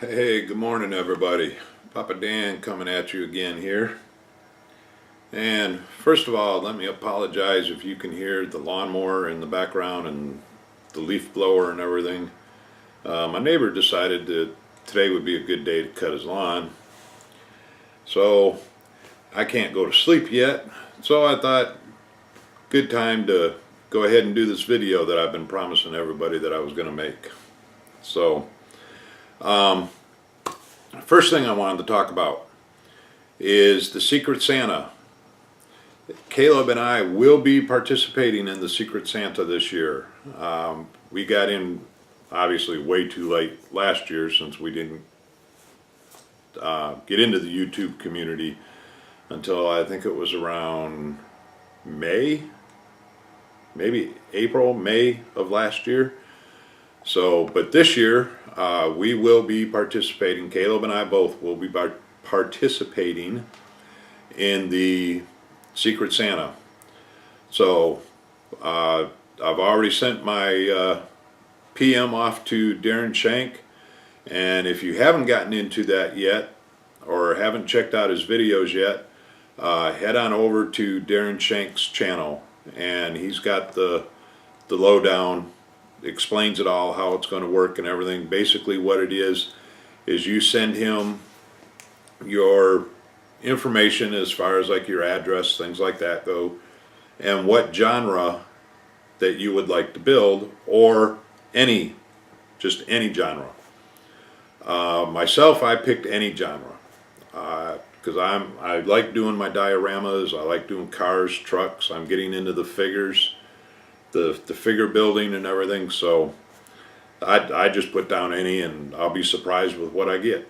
Hey, good morning everybody. Papa Dan coming at you again here. And first of all, let me apologize if you can hear the lawnmower in the background and the leaf blower and everything. My neighbor decided that today would be a good day to cut his lawn. So I can't go to sleep yet. So I thought, good time to go ahead and do this video that I've been promising everybody that I was going to make. So, first thing I wanted to talk about is the Secret Santa. Caleb and I will be participating in the Secret Santa this year. We got in obviously way too late last year since we didn't get into the YouTube community until I think it was around May, maybe April, May of last year. So, but this year we will be participating. Caleb and I both will be participating in the Secret Santa. So I've already sent my PM off to Darren Shank, and if you haven't gotten into that yet or haven't checked out his videos yet, head on over to Darren Shank's channel, and he's got the lowdown, explains it all, how it's going to work and everything. Basically what it is you send him your information as far as like your address, things like that go, and what genre that you would like to build, or just any genre. Myself, I picked any genre because I like doing my dioramas. I like doing cars, trucks. I'm getting into the figures, the figure building and everything. So I just put down any, and I'll be surprised with what I get.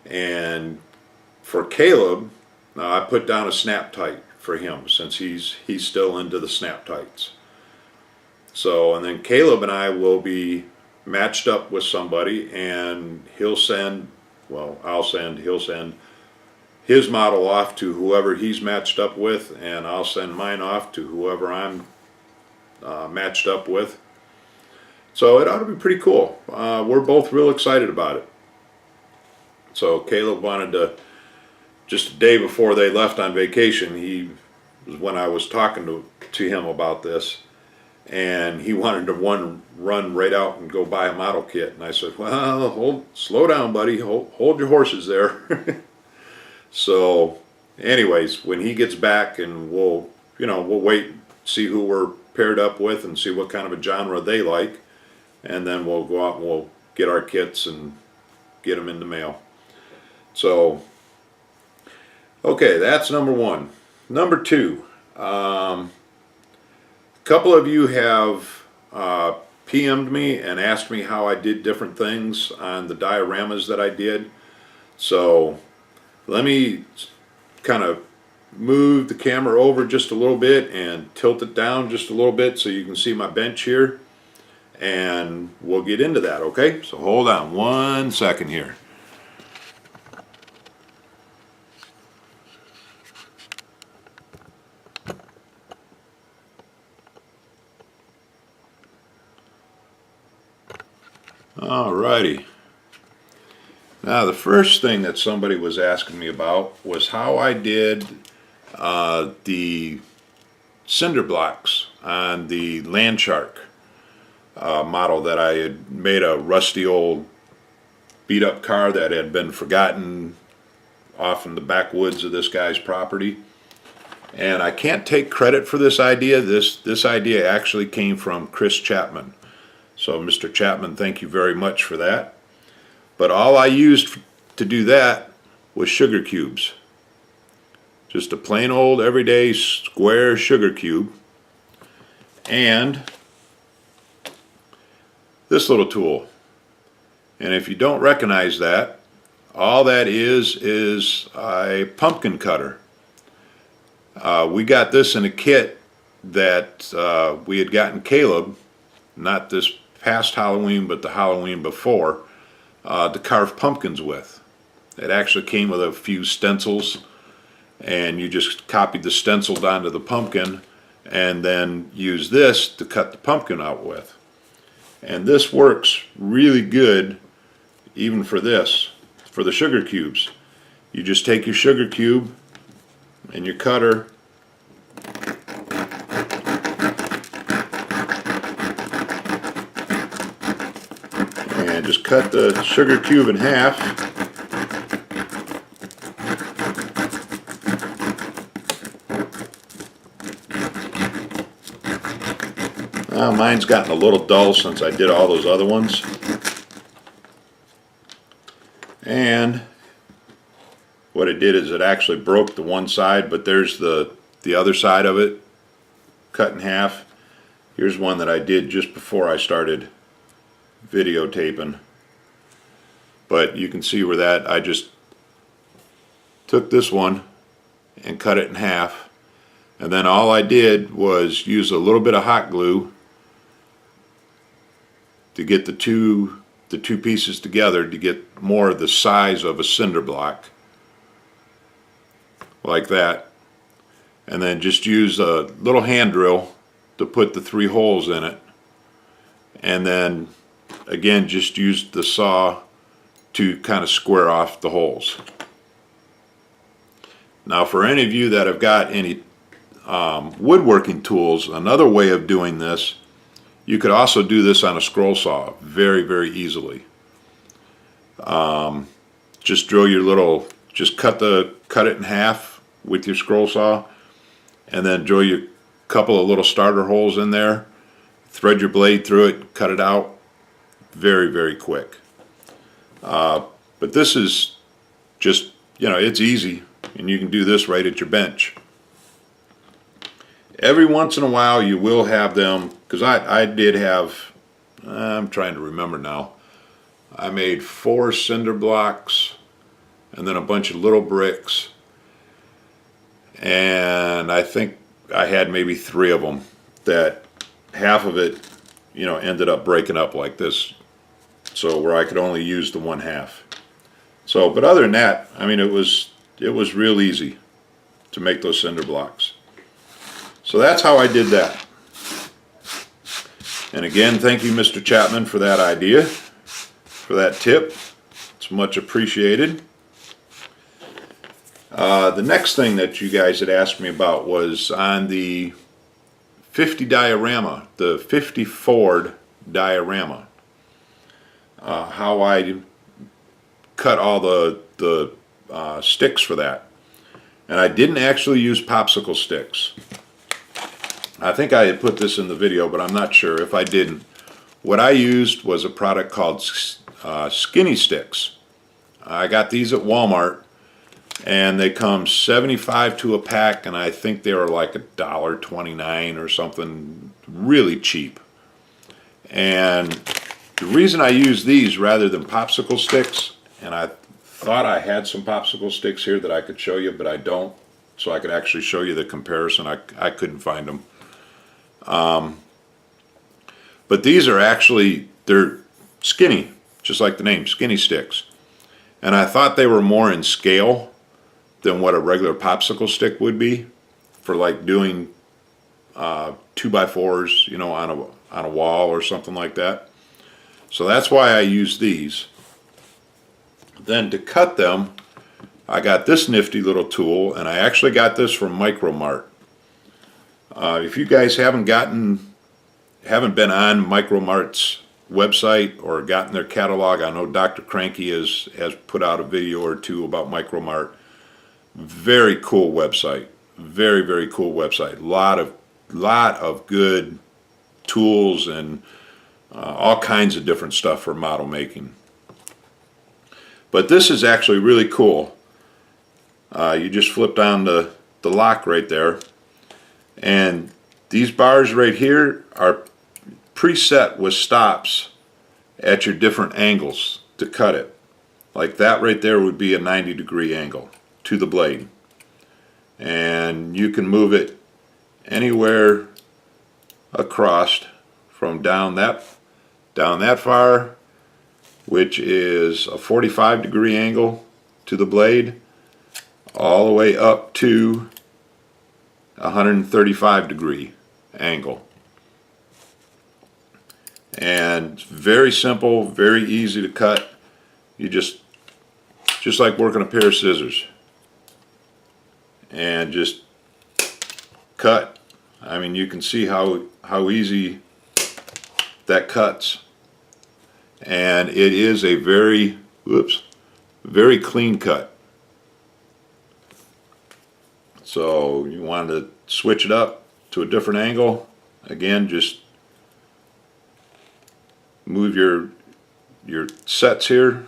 And for Caleb, I put down a snap tight for him since he's still into the snap tights. So, and then Caleb and I will be matched up with somebody, and he'll send his model off to whoever he's matched up with, and I'll send mine off to whoever I'm matched up with. So it ought to be pretty cool. We're both real excited about it. So Caleb wanted to, just a day before they left on vacation, he was when I was talking to him about this, and he wanted to run right out and go buy a model kit. And I said, well, slow down, buddy, hold your horses there. So anyways, when he gets back, and we'll wait, see who we're paired up with and see what kind of a genre they like, and then we'll go out and we'll get our kits and get them in the mail. So okay, that's number one. Number two, a couple of you have PM'd me and asked me how I did different things on the dioramas that I did. So let me kind of move the camera over just a little bit and tilt it down just a little bit so you can see my bench here, and we'll get into that, okay? So hold on one second here. Alrighty. Now the first thing that somebody was asking me about was how I did the cinder blocks on the Landshark model that I had made, a rusty old beat up car that had been forgotten off in the backwoods of this guy's property. And I can't take credit for this idea. This idea actually came from Chris Chapman. So Mr. Chapman, thank you very much for that. But all I used to do that was sugar cubes. Just a plain old everyday square sugar cube. And this little tool. And if you don't recognize that, all that is a pumpkin cutter. We got this in a kit that we had gotten Caleb, not this past Halloween, but the Halloween before, to carve pumpkins with. It actually came with a few stencils, and you just copied the stencil onto the pumpkin and then use this to cut the pumpkin out with. And this works really good even for this, for the sugar cubes. You just take your sugar cube and your cutter and just cut the sugar cube in half. Well, mine's gotten a little dull since I did all those other ones. And what it did is it actually broke the one side, but there's the other side of it cut in half. Here's one that I did just before I started videotaping. But you can see where that, I just took this one and cut it in half. And then all I did was use a little bit of hot glue to get the two pieces together to get more of the size of a cinder block, like that. And then just use a little hand drill to put the 3 holes in it, and then again just use the saw to kind of square off the holes. Now, for any of you that have got any woodworking tools, another way of doing this, you could also do this on a scroll saw very, very easily. Just drill your little, just cut it in half with your scroll saw, and then drill your couple of little starter holes in there, thread your blade through it, cut it out. Very, very quick. But this is just, it's easy, and you can do this right at your bench. Every once in a while you will have them, because I did have, I'm trying to remember now, I made 4 cinder blocks and then a bunch of little bricks, and I think I had maybe 3 of them that half of it ended up breaking up like this, so where I could only use the one half. So, but other than that, I mean, it was real easy to make those cinder blocks. So that's how I did that. And again, thank you, Mr. Chapman, for that idea, for that tip. It's much appreciated. The next thing that you guys had asked me about was on the 50 diorama, the 50 Ford diorama. How I cut all the sticks for that. And I didn't actually use popsicle sticks. I think I had put this in the video, but I'm not sure if I didn't. What I used was a product called Skinny Sticks. I got these at Walmart, and they come 75 to a pack, and I think they were like $1.29 or something, really cheap. And the reason I use these rather than popsicle sticks, and I thought I had some popsicle sticks here that I could show you, but I don't, so I could actually show you the comparison. I couldn't find them. But these are actually, they're skinny, just like the name, Skinny Sticks. And I thought they were more in scale than what a regular popsicle stick would be for like doing 2x4s, on a wall or something like that. So that's why I use these. Then to cut them, I got this nifty little tool, and I actually got this from Micro Mart. If you guys haven't been on Micro Mart's website or gotten their catalog, I know Dr. Cranky has put out a video or 2 about Micro Mart. Very cool website. Very, very cool website. Lot of good tools and all kinds of different stuff for model making. But this is actually really cool. You just flip down the lock right there, and these bars right here are preset with stops at your different angles to cut it. Like that right there would be a 90-degree angle to the blade, and you can move it anywhere across from down that far, which is a 45-degree angle to the blade, all the way up to a 135-degree angle. And very simple, very easy to cut. you just like working a pair of scissors, and just cut. I mean, you can see how easy that cuts, and it is a very clean cut. So you want to switch it up to a different angle. Again, just move your sets here,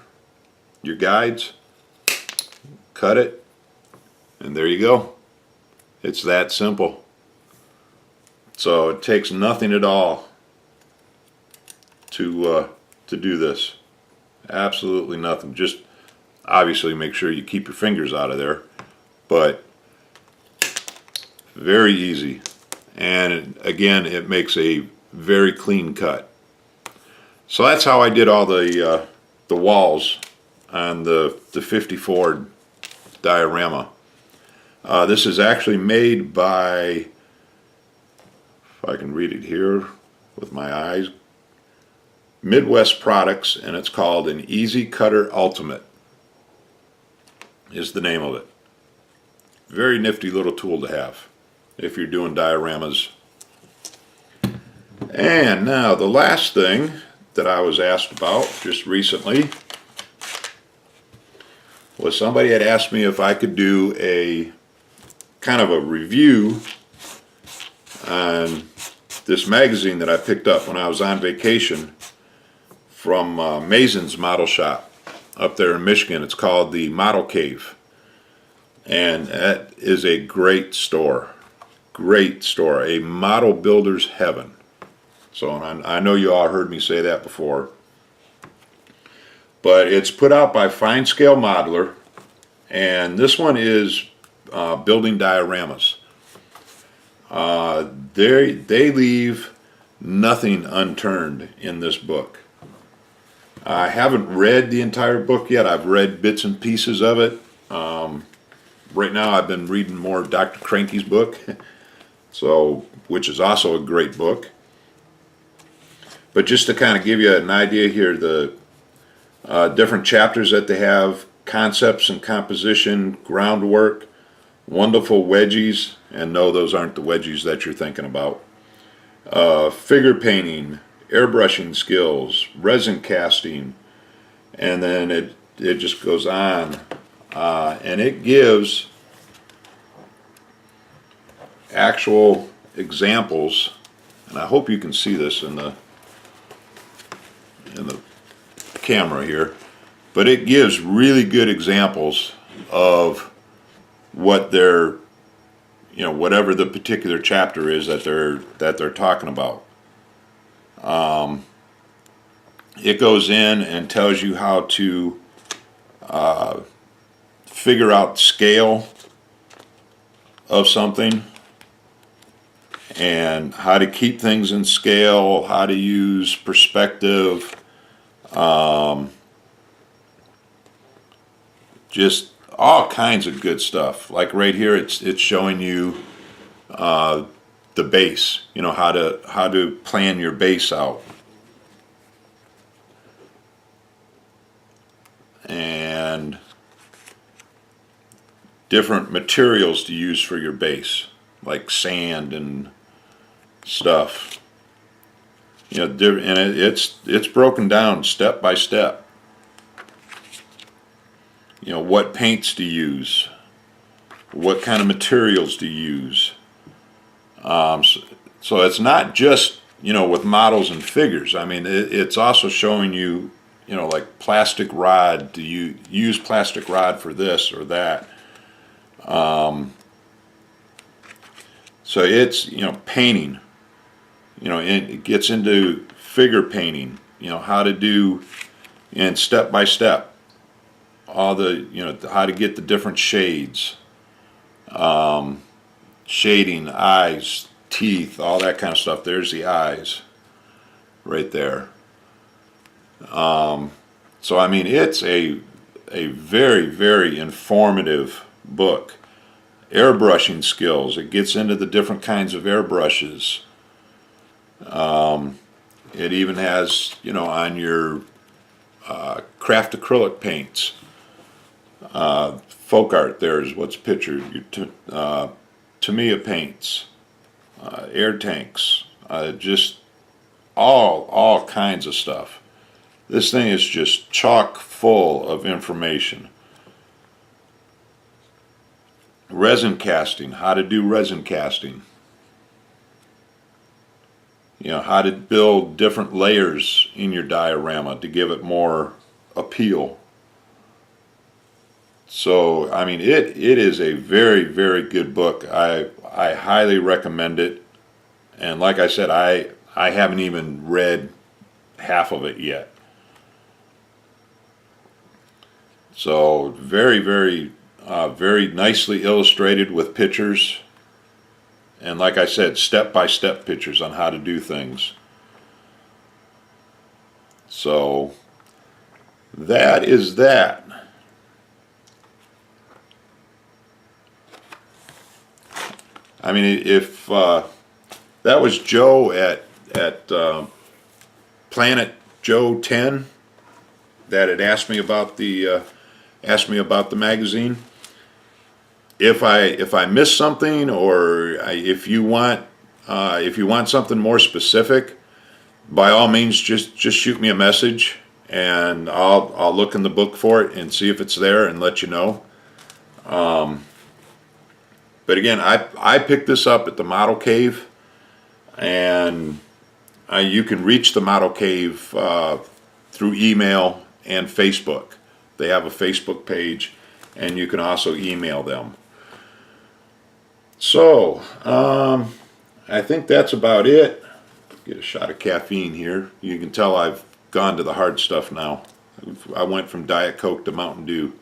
your guides, cut it, and there you go. It's that simple. So it takes nothing at all to do this. Absolutely nothing. Just obviously make sure you keep your fingers out of there, but very easy. And again, it makes a very clean cut. So that's how I did all the walls on the 50 Ford diorama. This is actually made by, if I can read it here with my eyes, Midwest Products, and it's called an Easy Cutter Ultimate is the name of it. Very nifty little tool to have if you're doing dioramas. And now the last thing that I was asked about just recently was somebody had asked me if I could do a kind of a review on this magazine that I picked up when I was on vacation from Mason's Model Shop up there in Michigan. It's called the Model Cave, and that is a great store, a model builder's heaven. So I know you all heard me say that before, but it's put out by Fine Scale Modeler, and this one is building dioramas. They leave nothing unturned in this book. I haven't read the entire book yet. I've read bits and pieces of it. Right now I've been reading more Dr. Cranky's book, which is also a great book. But just to kind of give you an idea here, the different chapters that they have: concepts and composition, groundwork, wonderful wedgies, and no, those aren't the wedgies that you're thinking about, figure painting, airbrushing skills, resin casting, and then it just goes on, and it gives actual examples, and I hope you can see this in the camera here, but it gives really good examples of what they're, whatever the particular chapter is that they're talking about. It goes in and tells you how to figure out scale of something, and how to keep things in scale, how to use perspective, just all kinds of good stuff. Like right here, it's showing you the base, how to plan your base out, and different materials to use for your base, like sand and stuff. And it's broken down step by step. What paints to use, what kind of materials to use. So it's not just with models and figures. I mean, it's also showing you like plastic rod. Do you use plastic rod for this or that? So it's painting. It gets into figure painting. How to do, and step by step. All the how to get the different shades, shading, eyes, teeth, all that kind of stuff. There's the eyes right there. So I mean, it's a very, very informative book. Airbrushing skills. It gets into the different kinds of airbrushes. It even has, on your craft acrylic paints, folk art. There's what's pictured. Tamiya paints, air tanks, just all kinds of stuff. This thing is just chock full of information. Resin casting, how to do resin casting. You know, how to build different layers in your diorama to give it more appeal. So, I mean, it is a very, very good book. I highly recommend it. And like I said, I haven't even read half of it yet. So, very, very, very nicely illustrated with pictures. And like I said, step-by-step pictures on how to do things. So, that is that. I mean, if that was Joe at Planet Joe 10 that had asked me about the magazine. If I miss something, or if you want something more specific, by all means just shoot me a message, and I'll look in the book for it and see if it's there and let you know. But again, I picked this up at the Model Cave, and you can reach the Model Cave through email and Facebook. They have a Facebook page, and you can also email them. So, I think that's about it. Get a shot of caffeine here. You can tell I've gone to the hard stuff now. I went from Diet Coke to Mountain Dew.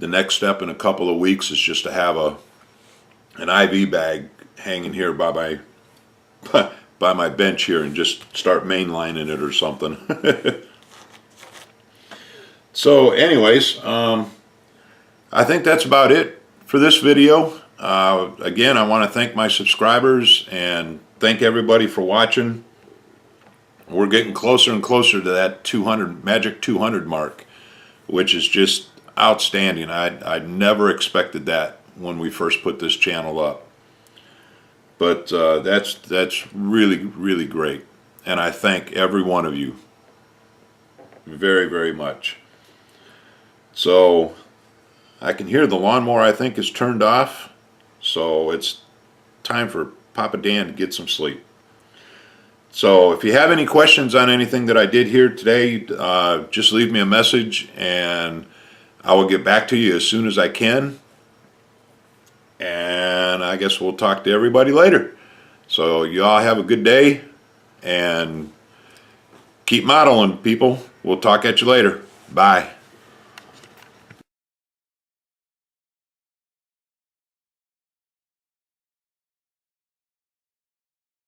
The next step in a couple of weeks is just to have an IV bag hanging here by my bench here, and just start mainlining it or something. So anyways, I think that's about it for this video. Again, I want to thank my subscribers and thank everybody for watching. We're getting closer and closer to that 200 magic 200 mark, which is just outstanding. I never expected that when we first put this channel up, but that's really, really great, and I thank every one of you very, very much. So I can hear the lawnmower, I think, is turned off, so it's time for Papa Dan to get some sleep. So if you have any questions on anything that I did here today, just leave me a message, and I will get back to you as soon as I can. And I guess we'll talk to everybody later. So you all have a good day, and keep modeling, people. We'll talk at you later. Bye.